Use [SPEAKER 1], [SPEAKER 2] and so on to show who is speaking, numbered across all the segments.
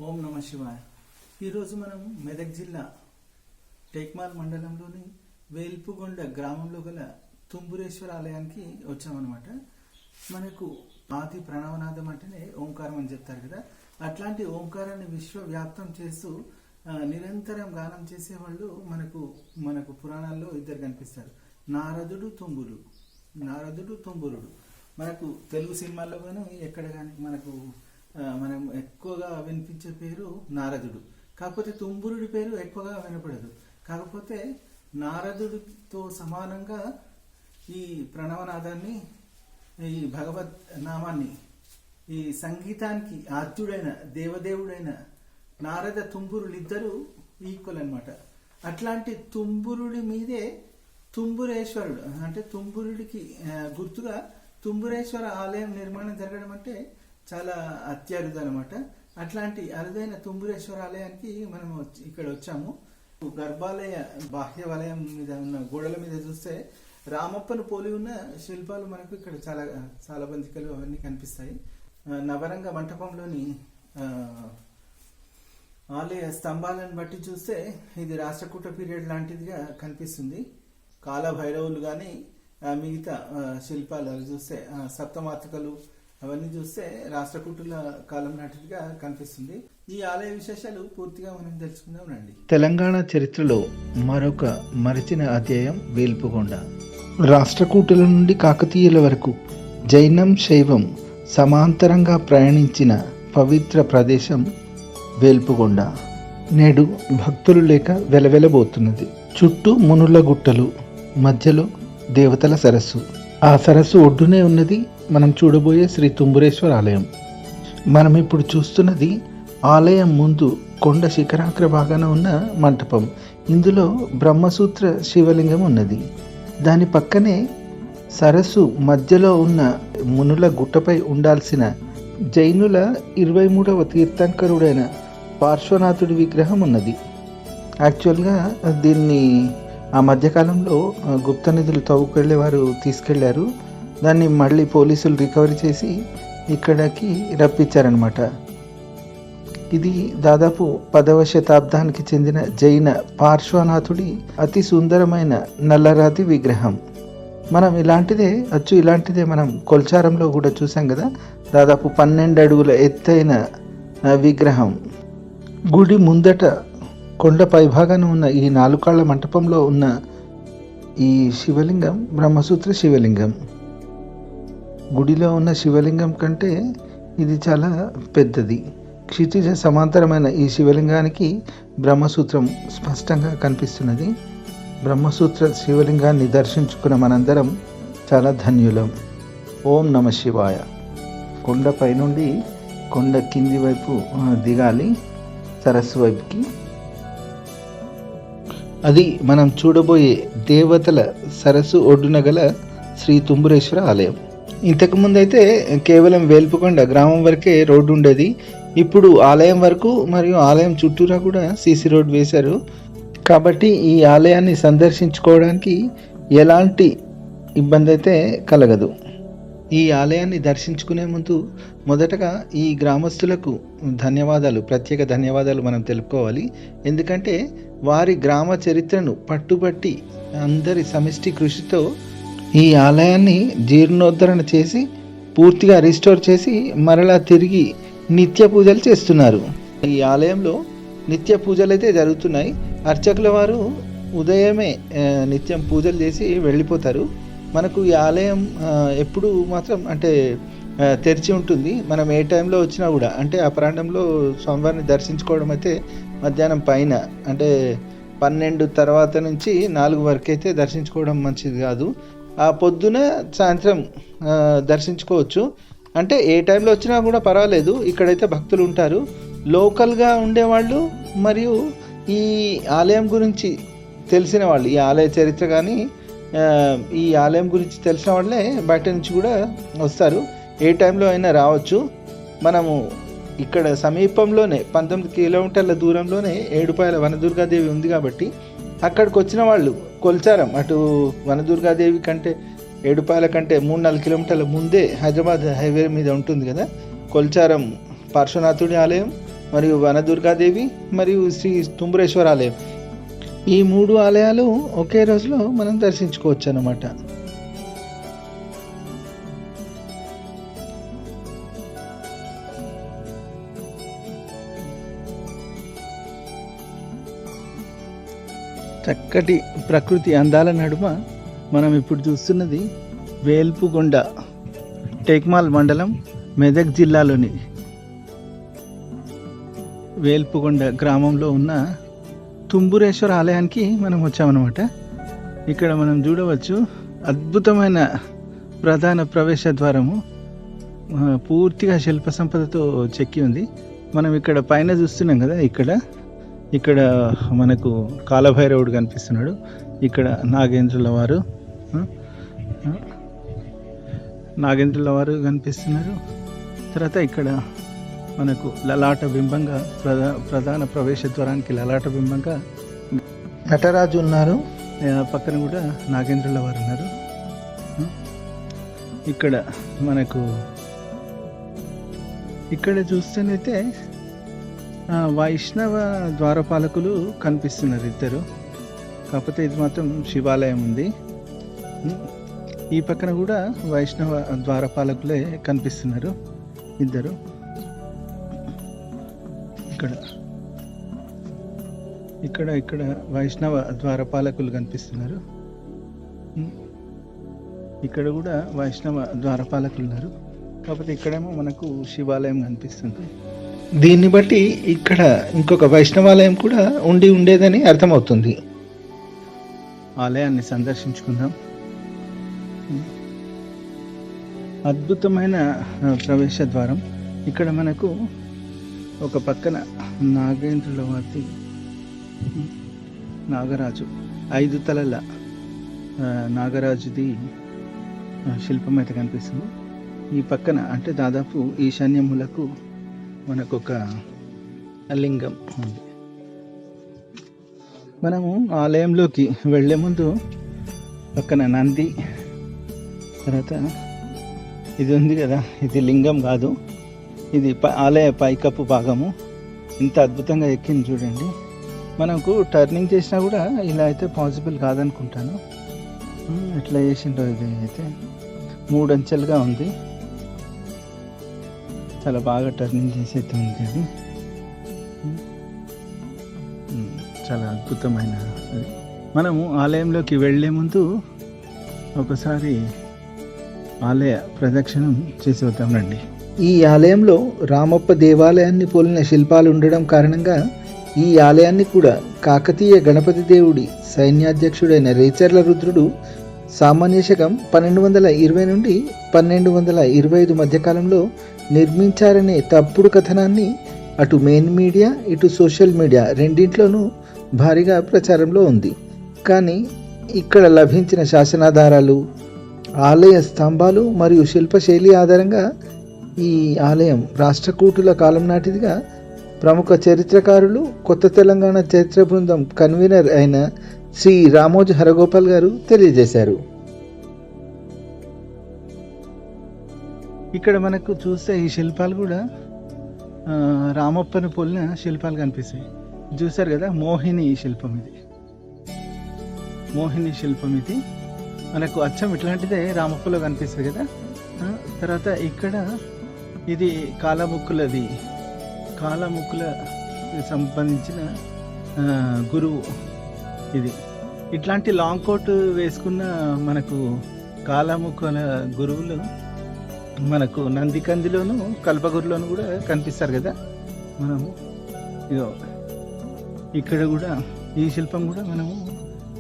[SPEAKER 1] ఓం నమ శివాయ. ఈరోజు మనం మెదక్ జిల్లా టేక్మాల్ మండలంలోని వేల్పుగొండ గ్రామంలో గల తుంబురేశ్వర ఆలయానికి వచ్చామన్నమాట. మనకు ఆది ప్రణవనాదం అంటేనే ఓంకారం అని చెప్తారు కదా, అట్లాంటి ఓంకారాన్ని విశ్వవ్యాప్తం చేస్తూ నిరంతరం గానం చేసేవాళ్ళు మనకు పురాణాల్లో ఇద్దరు కనిపిస్తారు, నారదుడు తుంబురుడు. మనకు తెలుగు సినిమాల్లో కానీ ఎక్కడ కానీ మనం ఎక్కువగా వినిపించే పేరు నారదుడు. కాకపోతే తుంబురుడి పేరు ఎక్కువగా వినపడదు. కాకపోతే నారదుడితో సమానంగా ఈ ప్రణవనాదాన్ని, ఈ భగవద్ నామాన్ని, ఈ సంగీతానికి ఆద్యుడైన దేవదేవుడైన నారద తుంబురులిద్దరూ ఈక్వల్ అనమాట. అట్లాంటి తుంబురుడి మీదే తుంబురేశ్వరుడు అంటే తుంబురుడికి గుర్తుగా తుంబురేశ్వర ఆలయం నిర్మాణం జరగడం అంటే చాలా అత్యరుదు అనమాట. అట్లాంటి అరుదైన తుంబురేశ్వర ఆలయానికి మనం ఇక్కడ వచ్చాము. గర్భాలయ బాహ్య వలయం మీద ఉన్న గోడల మీద చూస్తే రామప్పను పోలి ఉన్న శిల్పాలు మనకు ఇక్కడ చాలా బంతికలు అవన్నీ కనిపిస్తాయి. నవరంగ మంటపంలోని ఆలయ స్తంభాలను బట్టి చూస్తే ఇది రాష్ట్రకూట పీరియడ్ లాంటిదిగా కనిపిస్తుంది. కాల భైరవులు కానీ మిగతా శిల్పాలు అవి చూస్తే సప్తమాతృకలు అవన్నీ చూస్తే రాష్ట్రకూటుల కాలం నాటిదిగా కనిపిస్తుంది. ఈ ఆలయ విశేషాలు పూర్తిగా మనం తెలుసుకుందాం రండి.
[SPEAKER 2] తెలంగాణ చరిత్రలో మరొక మరచిన అధ్యాయం వేల్పుగొండ. రాష్ట్రకూటుల నుండి కాకతీయుల వరకు జైనం శైవం సమాంతరంగా ప్రయాణించిన పవిత్ర ప్రదేశం వేల్పుగొండ నేడు భక్తులు లేక వెలవెలబోతున్నది. చుట్టూ మునుల గుట్టలు, మధ్యలో దేవతల సరస్సు. ఆ సరస్సు ఒడ్డునే ఉన్నది మనం చూడబోయే శ్రీ తుంబురేశ్వర ఆలయం. మనం ఇప్పుడు చూస్తున్నది ఆలయం ముందు కొండ శిఖరాగ్ర భాగాన ఉన్న మంటపం. ఇందులో బ్రహ్మసూత్ర శివలింగం ఉన్నది. దాని పక్కనే సరస్సు మధ్యలో ఉన్న మునుల గుట్టపై ఉండాల్సిన జైనుల 23వ తీర్థంకరుడైన పార్శ్వనాథుడి విగ్రహం ఉన్నది. యాక్చువల్గా దీన్ని ఆ మధ్యకాలంలో గుప్త నిధులు తవ్వుకెళ్ళే వారు తీసుకెళ్లారు. దాన్ని మళ్ళీ పోలీసులు రికవరీ చేసి ఇక్కడికి రప్పించారనమాట. ఇది దాదాపు 10వ శతాబ్దానికి చెందిన జైన పార్శ్వనాథుడి అతి సుందరమైన నల్లరాతి విగ్రహం. మనం ఇలాంటిదే మనం కొల్చారంలో కూడా చూసాం కదా, దాదాపు 12 అడుగుల ఎత్తైన విగ్రహం. గుడి ముందట కొండ పైభాగాన ఉన్న ఈ 4 కాళ్ల మంటపంలో ఉన్న ఈ శివలింగం బ్రహ్మసూత్ర శివలింగం. గుడిలో ఉన్న శివలింగం కంటే ఇది చాలా పెద్దది. క్షితిజ సమాంతరమైన ఈ శివలింగానికి బ్రహ్మసూత్రం స్పష్టంగా కనిపిస్తున్నది. బ్రహ్మసూత్ర శివలింగాన్ని దర్శించుకున్న మనందరం చాలా ధన్యులం. ఓం నమ శివాయ. కొండపై నుండి కొండ కింది వైపు దిగాలి సరస్సు వైపుకి. అది మనం చూడబోయే దేవతల సరస్సు ఒడ్డున గల శ్రీ తుంబురేశ్వర ఆలయం. ఇంతకుముందు అయితే కేవలం వేల్పుకొండ గ్రామం వరకే రోడ్డు ఉండేది. ఇప్పుడు ఆలయం వరకు మరియు ఆలయం చుట్టూరా కూడా సీసీ రోడ్ వేశారు. కాబట్టి ఈ ఆలయాన్ని సందర్శించుకోవడానికి ఎలాంటి ఇబ్బంది అయితే కలగదు. ఈ ఆలయాన్ని దర్శించుకునే ముందు మొదటగా ఈ గ్రామస్తులకు ప్రత్యేక ధన్యవాదాలు మనం తెలుపుకోవాలి. ఎందుకంటే వారి గ్రామ చరిత్రను పట్టుబట్టి అందరి సమిష్టి కృషితో ఈ ఆలయాన్ని జీర్ణోద్ధరణ చేసి పూర్తిగా రిస్టోర్ చేసి మరలా తిరిగి నిత్య పూజలు చేస్తున్నారు. ఈ ఆలయంలో నిత్య పూజలు అయితే జరుగుతున్నాయి. అర్చకుల వారు ఉదయమే నిత్యం పూజలు చేసి వెళ్ళిపోతారు. మనకు ఈ ఆలయం ఎప్పుడు మాత్రం తెరిచి ఉంటుంది. మనం ఏ టైంలో వచ్చినా కూడా ఆ ప్రాంతంలో స్వామివారిని దర్శించుకోవడం అయితే మధ్యాహ్నం పైన 12 తర్వాత నుంచి 4 వరకు అయితే దర్శించుకోవడం మంచిది కాదు. ఆ పొద్దున సాయంత్రం దర్శించుకోవచ్చు. ఏ టైంలో వచ్చినా కూడా పర్వాలేదు. ఇక్కడైతే భక్తులు ఉంటారు. లోకల్గా ఉండేవాళ్ళు మరియు ఈ ఆలయం గురించి తెలిసిన వాళ్ళు, ఈ ఆలయ చరిత్ర కానీ ఈ ఆలయం గురించి తెలిసిన వాళ్ళే బయట నుంచి కూడా వస్తారు. ఏ టైంలో అయినా రావచ్చు. మనము ఇక్కడ సమీపంలోనే 19 కిలోమీటర్ల దూరంలోనే ఏడుపాయల వనదుర్గాదేవి ఉంది. కాబట్టి అక్కడికి వచ్చిన వాళ్ళు కొల్చారం అటు వనదుర్గాదేవి కంటే ఏడుపాయల కంటే 3-4 కిలోమీటర్ల ముందే హైదరాబాద్ హైవే మీద ఉంటుంది కదా కొల్చారం పార్శ్వనాథుడి ఆలయం. మరియు వనదుర్గాదేవి మరియు శ్రీ తుంబురేశ్వర ఆలయం. ఈ 3 ఆలయాలు ఒకే రోజులో మనం దర్శించుకోవచ్చు అన్నమాట. చక్కటి ప్రకృతి అందాల నడుమ మనం ఇప్పుడు చూస్తున్నది వేల్పుగొండ, టేక్మాల్ మండలం, మెదక్ జిల్లాలోని వేల్పుగొండ గ్రామంలో ఉన్న తుంబురేశ్వర ఆలయానికి మనం వచ్చామన్నమాట. ఇక్కడ మనం చూడవచ్చు అద్భుతమైన ప్రధాన ప్రవేశ ద్వారము, పూర్తిగా శిల్ప సంపదతో చెక్కి ఉంది. మనం ఇక్కడ పైన చూస్తున్నాం కదా, ఇక్కడ మనకు కాలభైరవుడు కనిపిస్తున్నాడు. ఇక్కడ నాగేంద్రుల వారు కనిపిస్తున్నారు. తర్వాత ఇక్కడ మనకు లలాట బింబంగా ప్రధాన ప్రవేశ ద్వారానికి లలాట బింబంగా నటరాజు ఉన్నారు. పక్కన కూడా నాగేంద్రుల వారు ఉన్నారు. ఇక్కడ మనకు ఇక్కడ చూస్తేనైతే వైష్ణవ ద్వారపాలకులు కనిపిస్తున్నారు ఇద్దరు. కాకపోతే ఇది మాత్రం శివాలయం ఉంది. ఈ పక్కన కూడా వైష్ణవ ద్వారపాలకులే కనిపిస్తున్నారు ఇద్దరు. ఇక్కడ వైష్ణవ ద్వారపాలకులు కనిపిస్తున్నారు. ఇక్కడ కూడా వైష్ణవ ద్వారపాలకులు ఉన్నారు. కాకపోతే ఇక్కడేమో మనకు శివాలయం కనిపిస్తుంది. దీన్ని బట్టి ఇక్కడ ఇంకొక వైష్ణవాలయం కూడా ఉండేదని అర్థమవుతుంది. ఆలయాన్ని సందర్శించుకుందాం. అద్భుతమైన ప్రవేశ ద్వారం. ఇక్కడ మనకు ఒక పక్కన నాగేంద్రుల వారి నాగరాజు 5 తలల నాగరాజుది శిల్పం అయితే కనిపిస్తుంది. ఈ పక్కన అంటే దాదాపు ఈశాన్యములకు మనకు ఒక లింగం ఉంది. మనము ఆలయంలోకి వెళ్ళే ముందు పక్కన నంది, తర్వాత ఇది ఉంది కదా, ఇది లింగం కాదు, ఇది ఆలయ పైకప్పు భాగము. ఇంత అద్భుతంగా ఎక్కింది చూడండి. మనకు టర్నింగ్ చేసినా కూడా ఇలా అయితే పాసిబుల్ కాదనుకుంటాను. ఎట్లా చేసిండో ఇది అయితే 3 అంచెలుగా ఉంది. చాలా బాగా టర్నింగ్ చేసి అయితే ఉంది అది. చాలా అద్భుతమైన మనము ఆలయంలోకి వెళ్ళే ముందు ఒకసారి ఆలయ ప్రదక్షిణం చేసి వద్దామండి. ఈ ఆలయంలో రామప్ప దేవాలయాన్ని పోలిన శిల్పాలు ఉండడం కారణంగా ఈ ఆలయాన్ని కూడా కాకతీయ గణపతి దేవుడి సైన్యాధ్యక్షుడైన రేచర్ల రుద్రుడు సామాన్య శకం 1220 నుండి 1225 మధ్యకాలంలో నిర్మించారనే తప్పుడు కథనాన్ని అటు మెయిన్ మీడియా ఇటు సోషల్ మీడియా రెండింట్లోనూ భారీగా ప్రచారంలో ఉంది. కానీ ఇక్కడ లభించిన శాసనాధారాలు, ఆలయ స్తంభాలు మరియు శిల్పశైలి ఆధారంగా ఈ ఆలయం రాష్ట్రకూటుల కాలం నాటిదిగా ప్రముఖ చరిత్రకారులు, కొత్త తెలంగాణ చరిత్ర బృందం కన్వీనర్ అయిన శ్రీ రామోజీ హరగోపాల్ గారు తెలియజేశారు. ఇక్కడ మనకు చూస్తే ఈ శిల్పాలు కూడా రామప్పను పోలిన శిల్పాలు కనిపిస్తాయి. చూసారు కదా, మోహిని శిల్పం ఇది మనకు అచ్చం ఇట్లాంటిదే రామప్పలో కనిపిస్తుంది కదా. తర్వాత ఇక్కడ ఇది కాలముక్కుల సంబంధించిన గురువు. ఇది ఇట్లాంటి లాంగ్ కోట్ వేసుకున్న మనకు కాలముక్కుల గురువులు మనకు నందికందిలోను కల్పగురులోను కూడా కనిపిస్తారు కదా. మనము ఇక్కడ కూడా ఈ శిల్పం కూడా మనము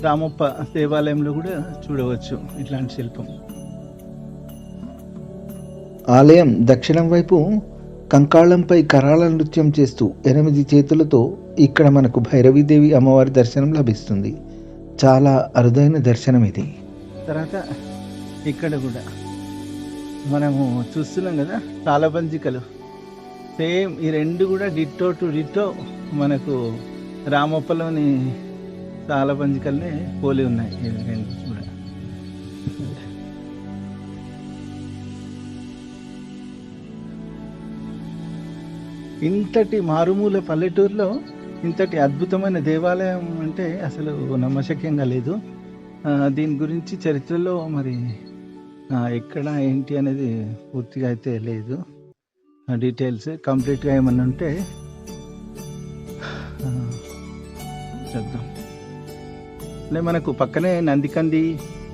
[SPEAKER 2] రామప్ప దేవాలయంలో కూడా చూడవచ్చు ఇట్లాంటి శిల్పం. ఆలయం దక్షిణం వైపు కంకాళంపై కరాళ నృత్యం చేస్తూ 8 చేతులతో ఇక్కడ మనకు భైరవీదేవి అమ్మవారి దర్శనం లభిస్తుంది. చాలా అరుదైన దర్శనం ఇది. తర్వాత ఇక్కడ కూడా మనము చూస్తున్నాం కదా తాళబంజికలు, సేమ్ ఈ 2 కూడా డిట్టో టు డిట్టో మనకు రామప్పలోని తాళబంజికల్నే పోలి ఉన్నాయి. ఈ 2 కూడా
[SPEAKER 1] ఇంతటి మారుమూల పల్లెటూరులో ఇంతటి అద్భుతమైన దేవాలయం అంటే అసలు నమ్మశక్యంగా లేదు. దీని గురించి చరిత్రలో మరి ఎక్కడ ఏంటి అనేది పూర్తిగా అయితే లేదు. డీటెయిల్స్ కంప్లీట్గా ఏమన్నా ఉంటే చూద్దాం. అంటే మనకు పక్కనే నందికంది,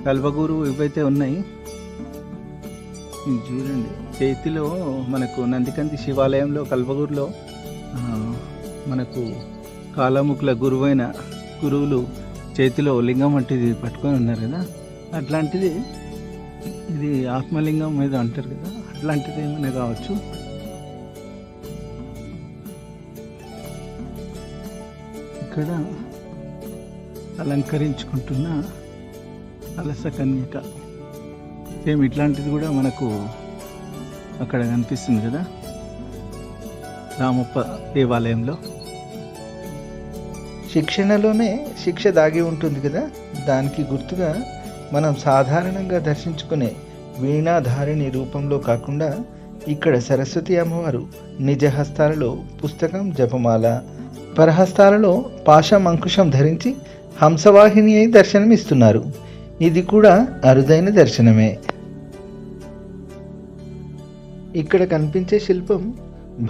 [SPEAKER 1] కల్వగూరు ఇవైతే ఉన్నాయి. చూడండి, చేతిలో మనకు నందికంది శివాలయంలో కల్వగూరులో మనకు కాలాముకుల గురువులు చేతిలో లింగం వంటిది పట్టుకొని ఉన్నారు కదా, అట్లాంటిది ఇది ఆత్మలింగం ఏదో అంటారు కదా, అట్లాంటిది ఏమైనా కావచ్చు. ఇక్కడ అలంకరించుకుంటున్న అలస కన్యక సేమ్ ఇట్లాంటిది కూడా మనకు అక్కడ కనిపిస్తుంది కదా రామప్ప దేవాలయంలో.
[SPEAKER 2] శిక్షణలోనే శిక్ష దాగి ఉంటుంది కదా, దానికి గుర్తుగా మనం సాధారణంగా దర్శించుకునే వీణాధారిణి రూపంలో కాకుండా ఇక్కడ సరస్వతి అమ్మవారు నిజ హస్తాలలో పుస్తకం, జపమాల, పరహస్తాలలో పాశం, అంకుశం ధరించి హంసవాహిని అయి దర్శనమిస్తున్నారు. ఇది కూడా అరుదైన దర్శనమే. ఇక్కడ కనిపించే శిల్పం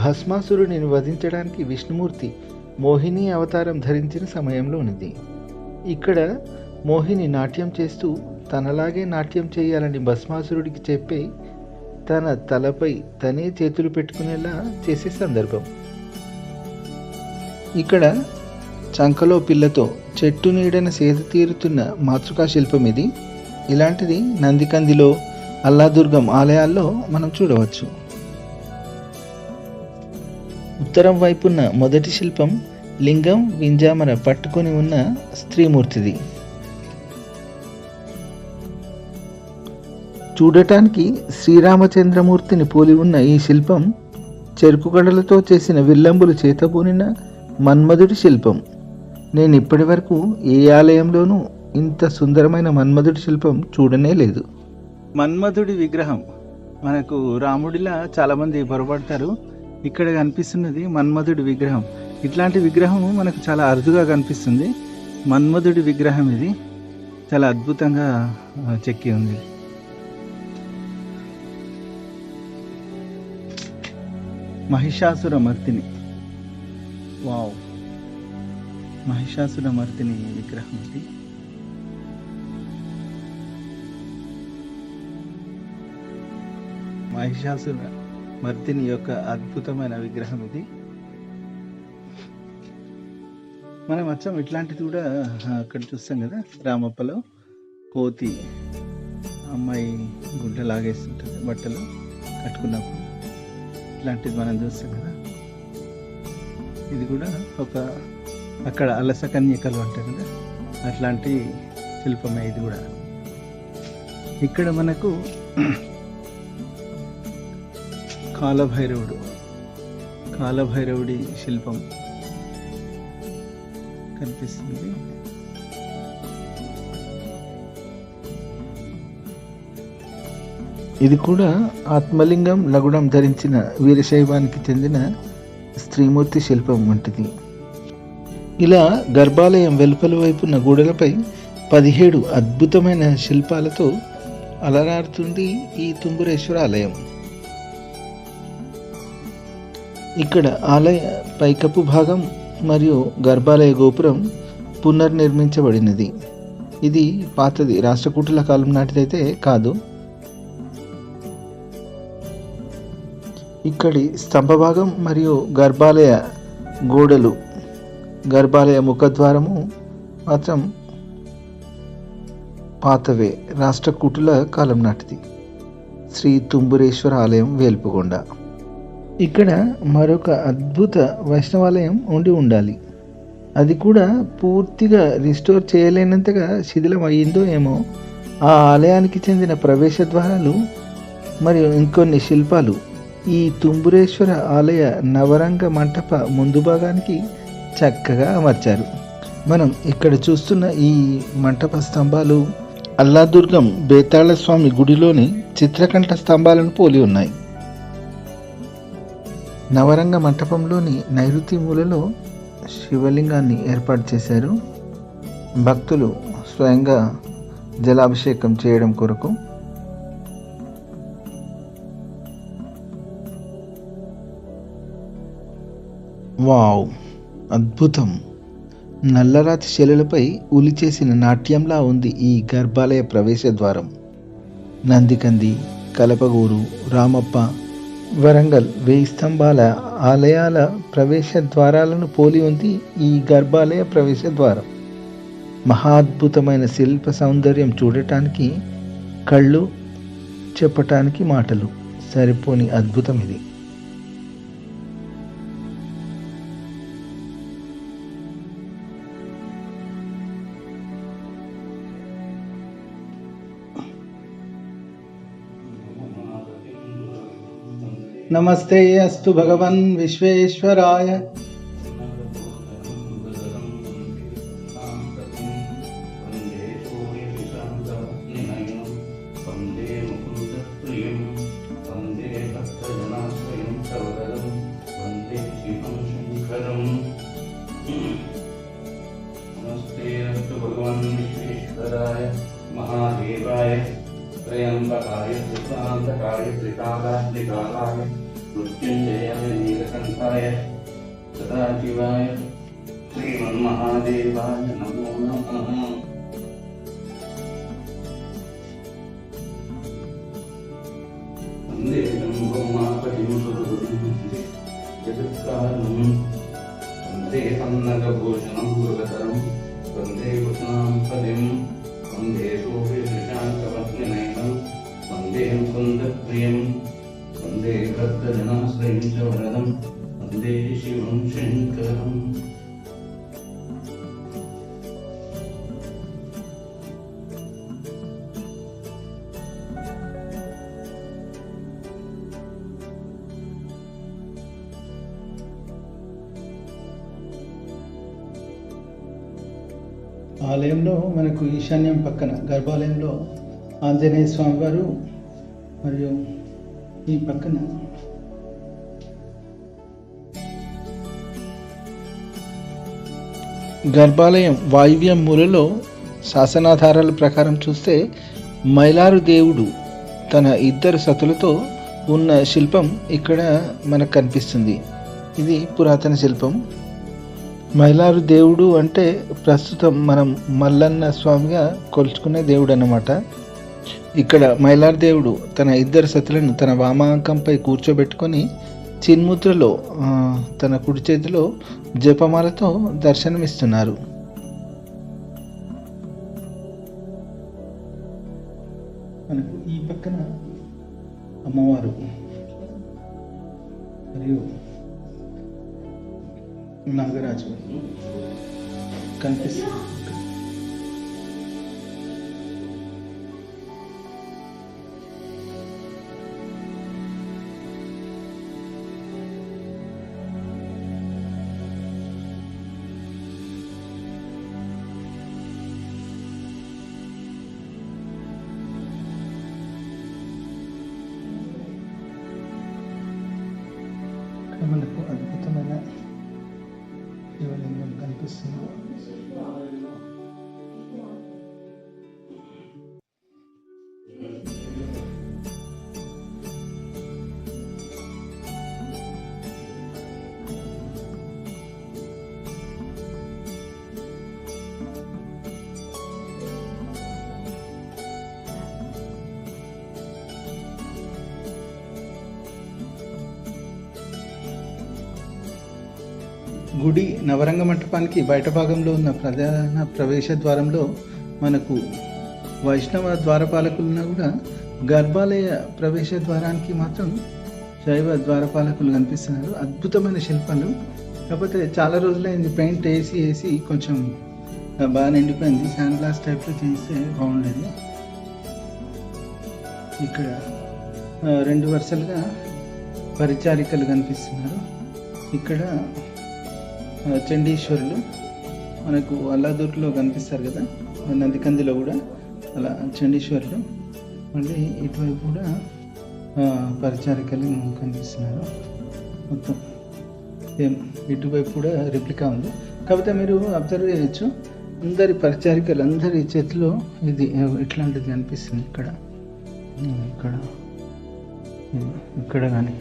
[SPEAKER 2] భస్మాసురుడిని వధించడానికి విష్ణుమూర్తి మోహిని అవతారం ధరించిన సమయంలో ఉన్నది. ఇక్కడ మోహిని నాట్యం చేస్తూ తనలాగే నాట్యం చేయాలని భస్మాసురుడికి చెప్పి తన తలపై తనే చేతులు పెట్టుకునేలా చేసే సందర్భం. ఇక్కడ చంకలో పిల్లతో చెట్టు నీడన సేద తీరుతున్న మాతృకా శిల్పం ఇది. ఇలాంటిది నందికందిలో, అల్లాదుర్గం ఆలయాల్లో మనం చూడవచ్చు. ఉత్తరం వైపున్న మొదటి శిల్పం లింగం, వింజామర పట్టుకొని ఉన్న స్త్రీమూర్తిది. చూడటానికి శ్రీరామచంద్రమూర్తిని పోలి ఉన్న ఈ శిల్పం చెరుకు గడలతో చేసిన విల్లంబులు చేతబూనిన మన్మధుడి శిల్పం. నేను ఇప్పటి వరకు ఏ ఆలయంలోనూ ఇంత సుందరమైన మన్మధుడి శిల్పం చూడనే లేదు.
[SPEAKER 1] మన్మధుడి విగ్రహం మనకు రాముడిలా చాలామంది పొరపడతారు. ఇక్కడ కనిపిస్తున్నది మన్మధుడి విగ్రహం. ఇట్లాంటి విగ్రహం మనకు చాలా అరుదుగా కనిపిస్తుంది. మన్మధుడి విగ్రహం ఇది చాలా అద్భుతంగా చెక్కి ఉంది. మహిషాసుర మర్దిని, వావ్, మహిషాసుర మర్దిని విగ్రహం ఇది. మహిషాసుర మర్దిని యొక్క అద్భుతమైన విగ్రహం ఇది. మనం వచ్చాం ఇట్లాంటిది కూడా అక్కడ చూస్తాం కదా, రామప్పలో కోతి అమ్మాయి గుడ్డ లాగేస్తుంటుంది బట్టలు కట్టుకున్నప్పుడు, ఇట్లాంటిది మనం చూస్తాం కదా. ఇది కూడా ఒక అక్కడ అలస కన్యకలు అంటారు కదా, అట్లాంటి శిల్పమే ఇది కూడా. ఇక్కడ మనకు కాలభైరవుడి శిల్పం కనిపిస్తుంది.
[SPEAKER 2] ఇది కూడా ఆత్మలింగం, లగుడం ధరించిన వీరశైవానికి చెందిన స్త్రీమూర్తి శిల్పం వంటిది. ఇలా గర్భాలయం వెలుపల వైపున్న గోడలపై 17 అద్భుతమైన శిల్పాలతో అలరారుతుంది ఈ తుంబురేశ్వర ఆలయం. ఇక్కడ ఆలయ పైకప్పు భాగం మరియు గర్భాలయ గోపురం పునర్నిర్మించబడినది. ఇది పాతది, రాష్ట్రకూటుల కాలం నాటిదైతే కాదు. ఇక్కడి స్తంభభాగం మరియు గర్భాలయ గోడలు, గర్భాలయ ముఖద్వారము మాత్రం పాతవే, రాష్ట్రకూటుల కాలం నాటిది. శ్రీ తుంబురేశ్వర ఆలయం, వేల్పుగొండ. ఇక్కడ మరొక అద్భుత వైష్ణవాలయం ఉండాలి. అది కూడా పూర్తిగా రిస్టోర్ చేయలేనంతగా శిథిలం అయ్యిందో ఏమో. ఆ ఆలయానికి చెందిన ప్రవేశ ద్వారాలు మరియు ఇంకొన్ని శిల్పాలు ఈ తుంబురేశ్వర ఆలయ నవరంగ మంటప ముందు భాగానికి చక్కగా అమర్చారు. మనం ఇక్కడ చూస్తున్న ఈ మంటప స్తంభాలు అల్లాదుర్గం బేతాళ స్వామి గుడిలోని చిత్రకంఠ స్తంభాలను పోలి ఉన్నాయి. నవరంగ మంటపంలోని నైరుతి మూలలో శివలింగాన్ని ఏర్పాటు చేశారు. భక్తులు స్వయంగా జలాభిషేకం చేయడం కొరకు. వావ్, అద్భుతం! నల్లరాతి శిలలపై ఉలి చేసిన నాట్యంలా ఉంది ఈ గర్భాలయ ప్రవేశ ద్వారం. నందికంది, కలపగూరు, రామప్ప, వరంగల్ 1000 స్తంభాల ఆలయాల ప్రవేశ ద్వారాలను పోలి ఉంది ఈ గర్భాలయ ప్రవేశ ద్వారం. మహాద్భుతమైన శిల్ప సౌందర్యం చూడటానికి కళ్ళు, చెప్పటానికి మాటలు సరిపోని అద్భుతం ఇది. నమస్తే అస్తు భగవన్ విశ్వేశ్వరాయ.
[SPEAKER 3] महादेवाय त्रयंबकाय त्रिकांतकाय त्रिकालाय मृत्युंजयाय नीलकंठाय सदाशिवाय श्रीमन्महादेवाय नमो नमः. वंदे ब्रह्मापतिं सुरगुरुं जगत्कारणं वंदे पन्नगभूषणं मृगतरं वंदे कृष्णां पदिं वंदे सूर्यशशाङ्कपत्निनयनं वंदे मुकुन्दप्रियं वंदे भक्तजनाश्रयं च वरदं वंदे शिवं शङ्करम्.
[SPEAKER 1] ఆలయంలో మనకు ఈశాన్యం పక్కన గర్భాలయంలో ఆంజనేయ స్వామి వారు, మరియు ఈ పక్కన
[SPEAKER 2] గర్భాలయం వాయువ్యం మూలలో శాసనాధారాల ప్రకారం చూస్తే మైలారు దేవుడు తన 2 సతులతో ఉన్న శిల్పం ఇక్కడ మనకు కనిపిస్తుంది. ఇది పురాతన శిల్పం. మైలారు దేవుడు అంటే ప్రస్తుతం మనం మల్లన్న స్వామిగా కొలుచుకునే దేవుడు అన్నమాట. ఇక్కడ మైలారు దేవుడు తన 2 సతులను తన వామాంకంపై కూర్చోబెట్టుకొని చిన్ముద్రలో తన కుడి చేతిలో జపమాలతో దర్శనమిస్తున్నారు.
[SPEAKER 1] మనకు ఈ పక్కన అమ్మవారు మరియు నాగరాజు కనిపిస్తుంది. మనకు అద్భుతమైన శివలింగం కనిపిస్తుంది. గుడి నవరంగ మంటపానికి బయట భాగంలో ఉన్న ప్రధాన ప్రవేశ ద్వారంలో మనకు వైష్ణవ ద్వారపాలకులున్నా కూడా గర్భాలయ ప్రవేశ ద్వారానికి మాత్రం శైవ ద్వారపాలకులు కనిపిస్తున్నారు. అద్భుతమైన శిల్పాలు. కాకపోతే చాలా రోజులైంది పెయింట్ వేసి కొంచెం బాగా నిండిపోయింది. శాండ్ గ్లాస్ టైప్లో చేస్తే బాగుండేది. ఇక్కడ 2 వరుసలుగా పరిచారికలు కనిపిస్తున్నారు. ఇక్కడ చండీశ్వరులు మనకు అల్లాదూర్లో కనిపిస్తారు కదా, నందికందిలో కూడా అలా చండీశ్వరులు. మళ్ళీ ఇటువైపు కూడా పరిచారికలు కనిపిస్తున్నారు.
[SPEAKER 2] మొత్తం సేమ్ ఇటువైపు కూడా రెప్లికా ఉంది. కాకపోతే మీరు అబ్జర్వ్ చేయొచ్చు, అందరి పరిచారికలు అందరి చేతిలో ఇది ఇట్లాంటిది అనిపిస్తుంది. ఇక్కడ ఇక్కడ కానీ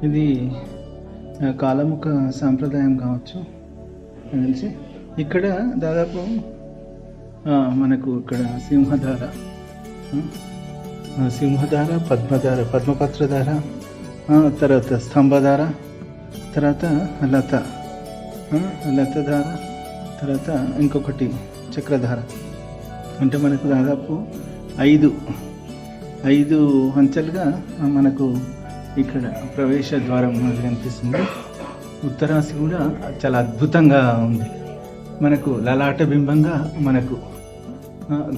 [SPEAKER 2] ఇది కాలముఖ సాంప్రదాయం కావచ్చు తెలిసి. ఇక్కడ దాదాపు మనకు ఇక్కడ సింహధార, పద్మపత్రధార, తర్వాత స్తంభధార, తర్వాత లతధార, తర్వాత ఇంకొకటి చక్రధార. అంటే మనకు దాదాపు ఐదు అంచెలుగా మనకు ఇక్కడ ప్రవేశ ద్వారం మనకు కనిపిస్తుంది. ఉత్తరాసి కూడా చాలా అద్భుతంగా ఉంది. మనకు లలాట బింబంగా మనకు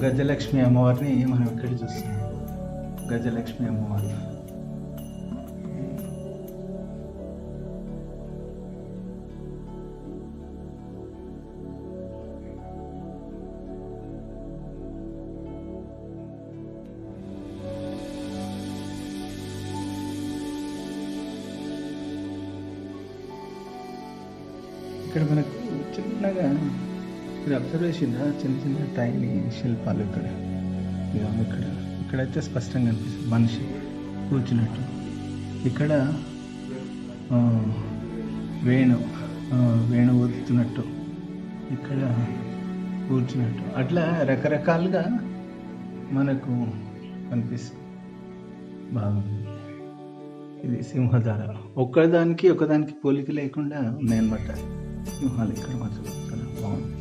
[SPEAKER 2] గజలక్ష్మి అమ్మవారిని మనం ఇక్కడ చూస్తున్నాం. గజలక్ష్మి అమ్మవారు ఇక్కడ మనకు చిన్నగా మీరు అబ్జర్వేషన్ చిన్న టైనీ శిల్పాలు ఇక్కడైతే స్పష్టంగా కనిపిస్తుంది మనిషి కూర్చున్నట్టు. ఇక్కడ వేణు ఊదుతున్నట్టు, ఇక్కడ కూర్చున్నట్టు, అట్లా రకరకాలుగా మనకు కనిపిస్తుంది. బాగుంది. ఇది సింహధార. ఒకదానికి పోలిక లేకుండా ఉన్నాయన్నమాట సింహాలు ఇక్కడ మాత్రం. చాలా బాగుంది.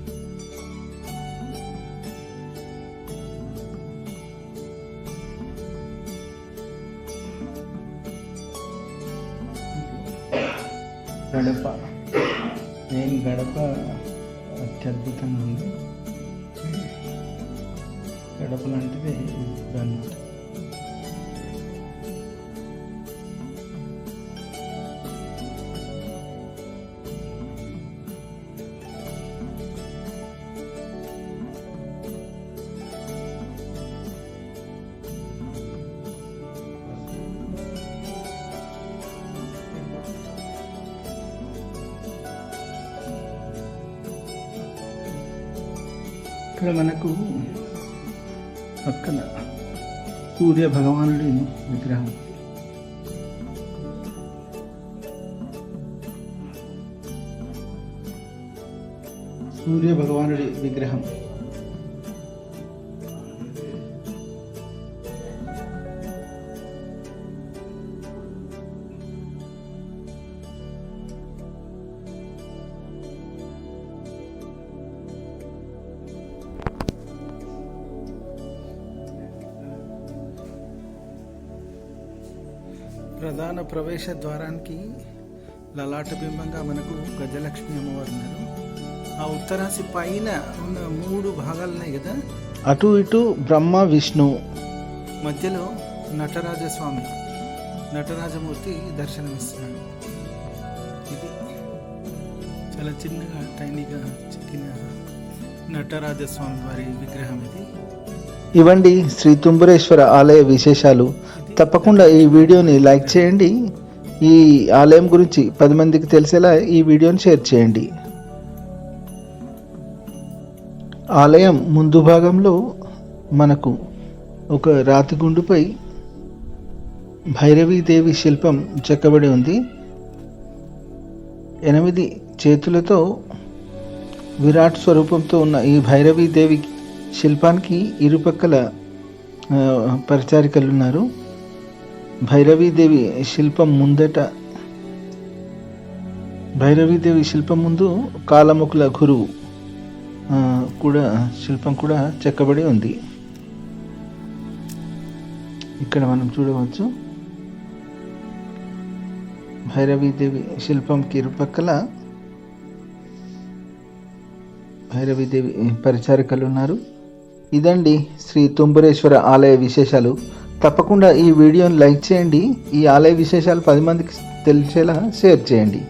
[SPEAKER 2] గడప, మెయిన్ గడప అత్యద్భుతంగా ఉంది. గడప లాంటిది అన్నమాట. ఇక్కడ మనకు పక్కన సూర్య భగవానుడి విగ్రహం. ప్రధాన ప్రవేశ ద్వారానికి లలాట బింబంగా మనకు గజలక్ష్మి అమ్మవారు ఉన్నారు. ఆ ఉత్తరాసి పైన ఉన్న 3 భాగాలు ఉన్నాయి కదా,
[SPEAKER 1] అటు ఇటు బ్రహ్మ విష్ణు,
[SPEAKER 2] మధ్యలో నటరాజస్వామి, నటరాజమూర్తి దర్శనమిస్తున్నాడు. ఇది చాలా చిన్నగా టైనీగా చెక్కిన నటరాజస్వామి వారి విగ్రహం.
[SPEAKER 1] ఇవండి శ్రీ తుంబురేశ్వర ఆలయ విశేషాలు. తప్పకుండా ఈ వీడియోని లైక్ చేయండి. ఈ ఆలయం గురించి 10 మందికి తెలిసేలా ఈ వీడియోని షేర్ చేయండి. ఆలయం ముందు భాగంలో మనకు ఒక రాతి గుండుపై భైరవీదేవి శిల్పం చెక్కబడి ఉంది. 8 చేతులతో విరాట్ స్వరూపంతో ఉన్న ఈ భైరవీదేవి శిల్పానికి ఇరుపక్కల పరిచారికలు ఉన్నారు. భైరవీదేవి శిల్పం ముందు కాలముఖుల గురువు శిల్పం కూడా చెక్కబడి ఉంది. ఇక్కడ మనం చూడవచ్చు భైరవీదేవి శిల్పంకి ఇరుపక్కల భైరవీదేవి పరిచారికలు ఉన్నారు. ఇదండి శ్రీ తుంబురేశ్వర ఆలయ విశేషాలు. తప్పకుండా ఈ వీడియోని లైక్ చేయండి. ఈ ఆలయ విశేషాలు 10 మందికి తెలిసేలా షేర్ చేయండి.